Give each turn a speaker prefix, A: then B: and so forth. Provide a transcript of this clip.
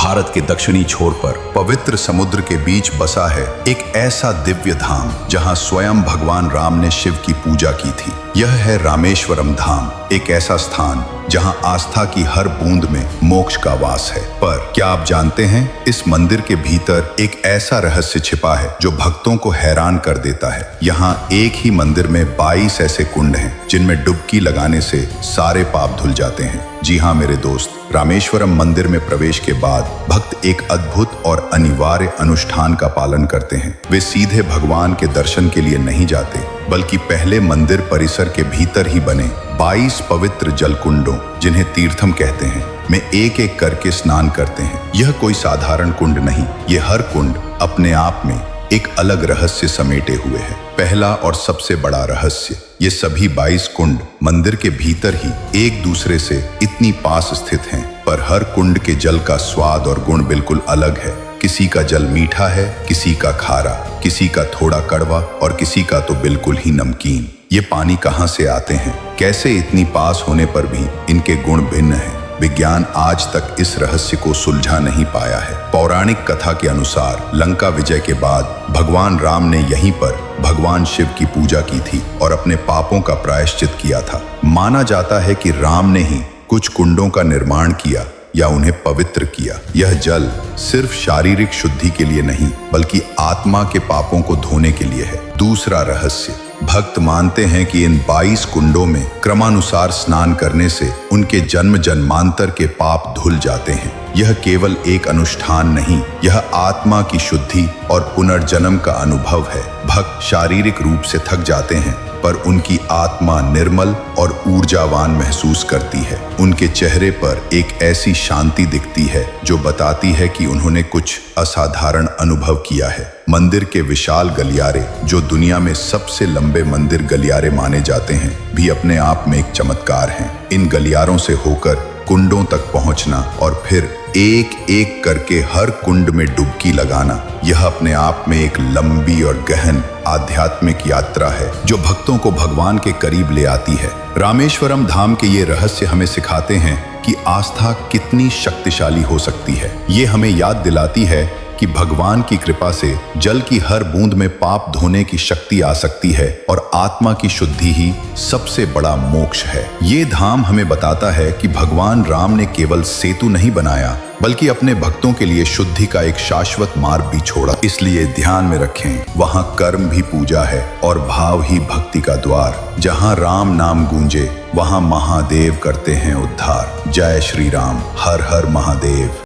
A: भारत के दक्षिणी छोर पर पवित्र समुद्र के बीच बसा है एक ऐसा दिव्य धाम जहां स्वयं भगवान राम ने शिव की पूजा की थी। यह है रामेश्वरम धाम, एक ऐसा स्थान जहां आस्था की हर बूंद में मोक्ष का वास है। पर क्या आप जानते हैं, इस मंदिर के भीतर एक ऐसा रहस्य छिपा है जो भक्तों को हैरान कर देता है। यहाँ एक ही मंदिर में 22 ऐसे कुंड हैं जिनमें डुबकी लगाने से सारे पाप धुल जाते हैं। जी हाँ मेरे दोस्त, रामेश्वरम मंदिर में प्रवेश के बाद भक्त एक अद्भुत और अनिवार्य अनुष्ठान का पालन करते हैं। वे सीधे भगवान के दर्शन के लिए नहीं जाते, बल्कि पहले मंदिर परिसर के भीतर ही बने 22 पवित्र जलकुंडों, जिन्हें तीर्थम कहते हैं, में एक एक करके स्नान करते हैं। यह कोई साधारण कुंड नहीं, ये हर कुंड अपने आप में एक अलग रहस्य समेटे हुए है। पहला और सबसे बड़ा रहस्य, ये सभी 22 कुंड मंदिर के भीतर ही एक दूसरे से इतनी पास स्थित हैं, पर हर कुंड के जल का स्वाद और गुण बिल्कुल अलग है। किसी का जल मीठा है, किसी का खारा, किसी का थोड़ा कड़वा और किसी का तो बिल्कुल ही नमकीन। ये पानी कहाँ से आते हैं, कैसे इतनी पास होने पर भी इनके गुण भिन्न हैं? विज्ञान आज तक इस रहस्य को सुलझा नहीं पाया है। पौराणिक कथा के अनुसार लंका विजय के बाद भगवान राम ने यहीं पर भगवान शिव की पूजा की थी और अपने पापों का प्रायश्चित किया था। माना जाता है कि राम ने ही कुछ कुंडों का निर्माण किया या उन्हें पवित्र किया। यह जल सिर्फ शारीरिक शुद्धि के लिए नहीं, बल्कि आत्मा के पापों को धोने के लिए है। दूसरा रहस्य, भक्त मानते हैं कि इन 22 कुंडों में क्रमानुसार स्नान करने से उनके जन्म जन्मांतर के पाप धुल जाते हैं। यह केवल एक अनुष्ठान नहीं, यह आत्मा की शुद्धि और पुनर्जन्म का अनुभव है। भक्त शारीरिक रूप से थक जाते हैं, पर उनकी आत्मा निर्मल और ऊर्जावान महसूस करती है। उनके चेहरे पर एक ऐसी शांति दिखती है जो बताती है कि उन्होंने कुछ असाधारण अनुभव किया है। मंदिर के विशाल गलियारे, जो दुनिया में सबसे लंबे मंदिर गलियारे माने जाते हैं, भी अपने आप में एक चमत्कार हैं। इन गलियारों से होकर कुंडों तक पहुंचना और फिर एक एक करके हर कुंड में डुबकी लगाना, यह अपने आप में एक लंबी और गहन आध्यात्मिक यात्रा है जो भक्तों को भगवान के करीब ले आती है। रामेश्वरम धाम के ये रहस्य हमें सिखाते हैं कि आस्था कितनी शक्तिशाली हो सकती है। ये हमें याद दिलाती है कि भगवान की कृपा से जल की हर बूंद में पाप धोने की शक्ति आ सकती है और आत्मा की शुद्धि ही सबसे बड़ा मोक्ष है। ये धाम हमें बताता है कि भगवान राम ने केवल सेतु नहीं बनाया, बल्कि अपने भक्तों के लिए शुद्धि का एक शाश्वत मार्ग भी छोड़ा। इसलिए ध्यान में रखें, वहाँ कर्म भी पूजा है और भाव ही भक्ति का द्वार। जहाँ राम नाम गूंजे, वहाँ महादेव करते हैं उद्धार। जय श्री राम, हर हर महादेव।